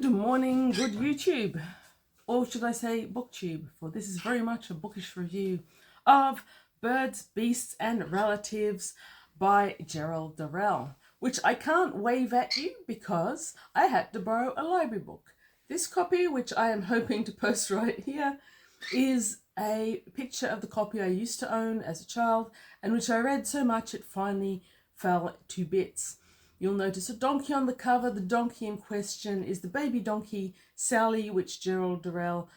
Good morning, good YouTube, or should I say booktube, for this is very much a bookish review of Birds, Beasts and Relatives by Gerald Durrell, which I can't wave at you because I had to borrow a library book. This copy, which I am hoping to post right here, is a picture of the copy I used to own as a child and which I read so much it finally fell to bits. You'll notice a donkey on the cover. The donkey in question is the baby donkey Sally, which Gerald Durrell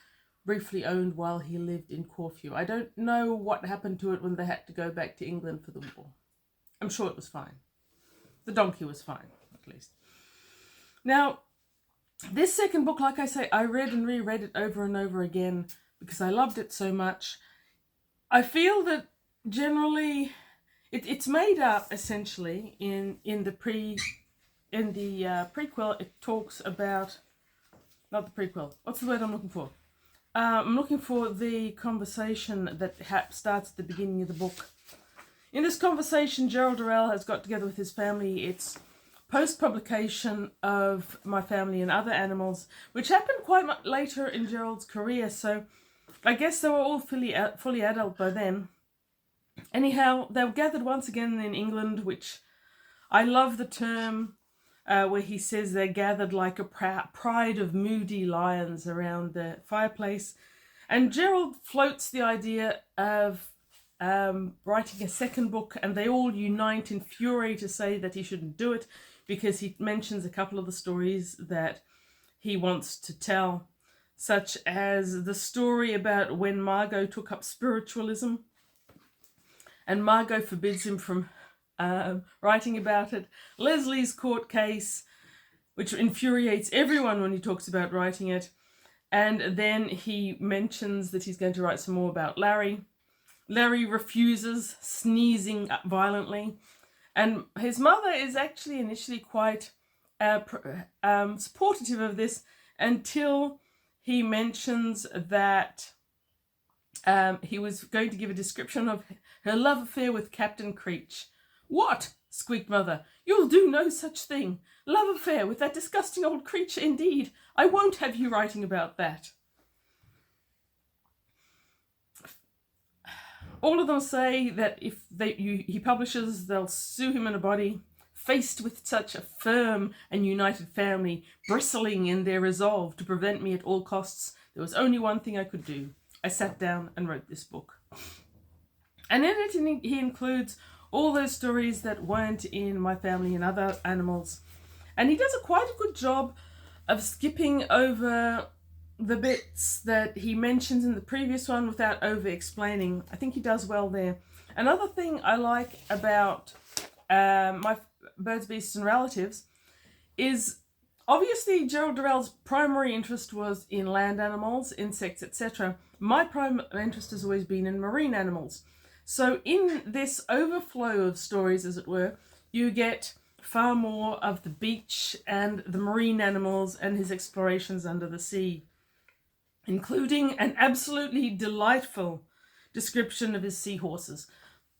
briefly owned while he lived in Corfu. I don't know what happened to it when they had to go back to England for the war. I'm sure it was fine. The donkey was fine, at least. Now, this second book, like I say, I read and reread it over and over again because I loved it so much. I feel that generally it's made up essentially in the prequel. It talks about, not the prequel, what's the word I'm looking for? I'm looking for the conversation that starts at the beginning of the book. In this conversation, Gerald Durrell has got together with his family. It's post-publication of My Family and Other Animals, which happened quite much later in Gerald's career, so I guess they were all fully adult by then. Anyhow, they were gathered once again in England, which I love the term where he says they're gathered like a pride of moody lions around the fireplace. And Gerald floats the idea of writing a second book, and they all unite in fury to say that he shouldn't do it because he mentions a couple of the stories that he wants to tell, such as the story about when Margot took up spiritualism, and Margot forbids him from writing about it. Leslie's court case, which infuriates everyone when he talks about writing it. And then he mentions that he's going to write some more about Larry. Larry refuses, sneezing violently. And his mother is actually initially quite supportive of this until he mentions that he was going to give a description of her love affair with Captain Creech. "What?" squeaked Mother. "You'll do no such thing. Love affair with that disgusting old creature, indeed. I won't have you writing about that." All of them say that if he publishes, they'll sue him in a body. Faced with such a firm and united family, bristling in their resolve to prevent me at all costs, there was only one thing I could do. I sat down and wrote this book. And in it, he includes all those stories that weren't in My Family and Other Animals. And he does quite a good job of skipping over the bits that he mentions in the previous one without over-explaining. I think he does well there. Another thing I like about My Birds, Beasts and Relatives is obviously Gerald Durrell's primary interest was in land animals, insects, etc. My primary interest has always been in marine animals. So in this overflow of stories, as it were, you get far more of the beach and the marine animals and his explorations under the sea, including an absolutely delightful description of his seahorses.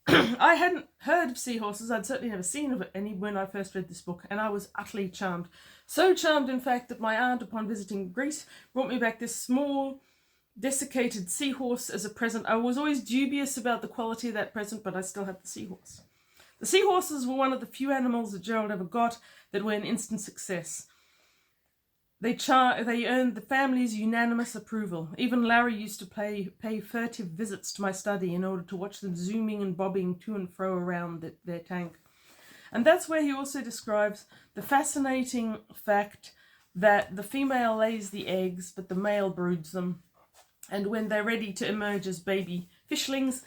I hadn't heard of seahorses. I'd certainly never seen any when I first read this book, and I was utterly charmed. So charmed, in fact, that my aunt, upon visiting Greece, brought me back this small, desiccated seahorse as a present. I was always dubious about the quality of that present, but I still have the seahorse. The seahorses were one of the few animals that Gerald ever got that were an instant success. They earned the family's unanimous approval. Even Larry used to pay furtive visits to my study in order to watch them zooming and bobbing to and fro around their tank. And that's where he also describes the fascinating fact that the female lays the eggs, but the male broods them. And when they're ready to emerge as baby fishlings,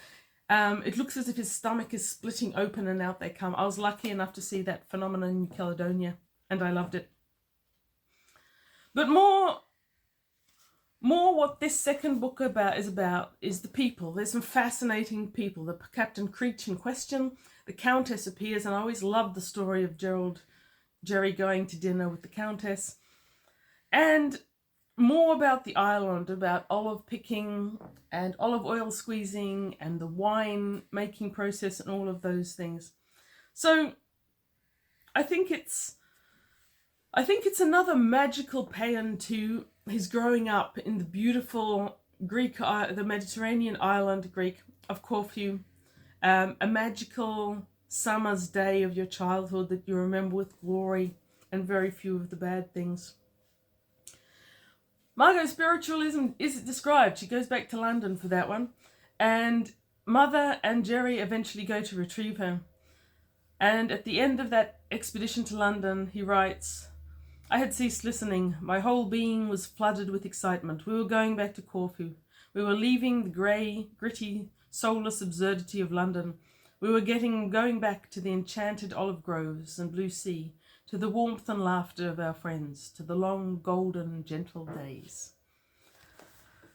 it looks as if his stomach is splitting open and out they come. I was lucky enough to see that phenomenon in New Caledonia, and I loved it. But more what this second book is the people. There's some fascinating people. The Captain Creech in question, the Countess appears, and I always loved the story of Jerry going to dinner with the Countess. And more about the island, about olive picking and olive oil squeezing and the wine making process and all of those things. So I think I think it's another magical paean to his growing up in the beautiful the Mediterranean island Greek of Corfu. A magical summer's day of your childhood that you remember with glory and very few of the bad things. Margot's spiritualism is described. She goes back to London for that one. And Mother and Jerry eventually go to retrieve her. And at the end of that expedition to London, he writes, I had ceased listening. My whole being was flooded with excitement. We were going back to Corfu. We were leaving the grey, gritty, soulless absurdity of London. We were going back to the enchanted olive groves and blue sea, to the warmth and laughter of our friends, to the long, golden, gentle days.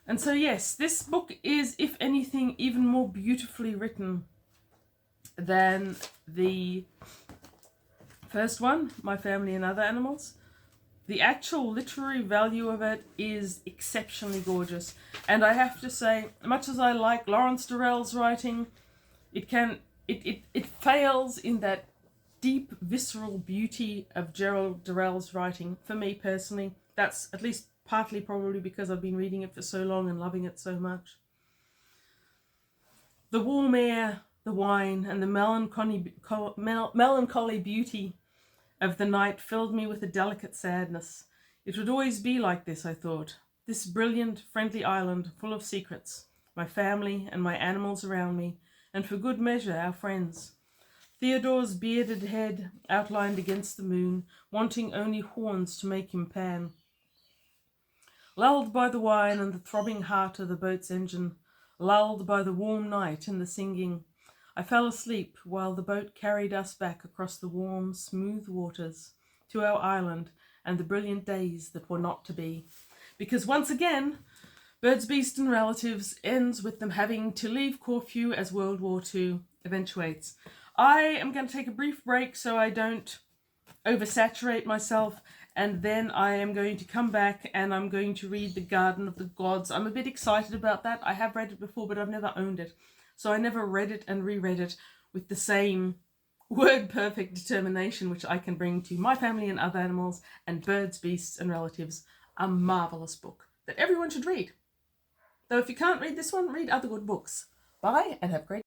And so, yes, this book is, if anything, even more beautifully written than the first one, My Family and Other Animals. The actual literary value of it is exceptionally gorgeous. And I have to say, much as I like Lawrence Durrell's writing, it fails in that deep, visceral beauty of Gerald Durrell's writing. For me personally, that's at least partly probably because I've been reading it for so long and loving it so much. The warm air, the wine, and the melancholy beauty of the night filled me with a delicate sadness. It would always be like this, I thought. This brilliant, friendly island full of secrets, my family and my animals around me, and for good measure our friends. Theodore's bearded head outlined against the moon, wanting only horns to make him pan. Lulled by the wine and the throbbing heart of the boat's engine, lulled by the warm night and the singing, I fell asleep while the boat carried us back across the warm, smooth waters to our island and the brilliant days that were not to be. Because once again, Birds, Beasts and Relatives ends with them having to leave Corfu as World War II eventuates. I am going to take a brief break so I don't oversaturate myself, and then I am going to come back and I'm going to read The Garden of the Gods. I'm a bit excited about that. I have read it before, but I've never owned it. So I never read it and reread it with the same word-perfect determination which I can bring to My Family and Other Animals and Birds, Beasts and Relatives. A marvellous book that everyone should read. Though if you can't read this one, read other good books. Bye and have a great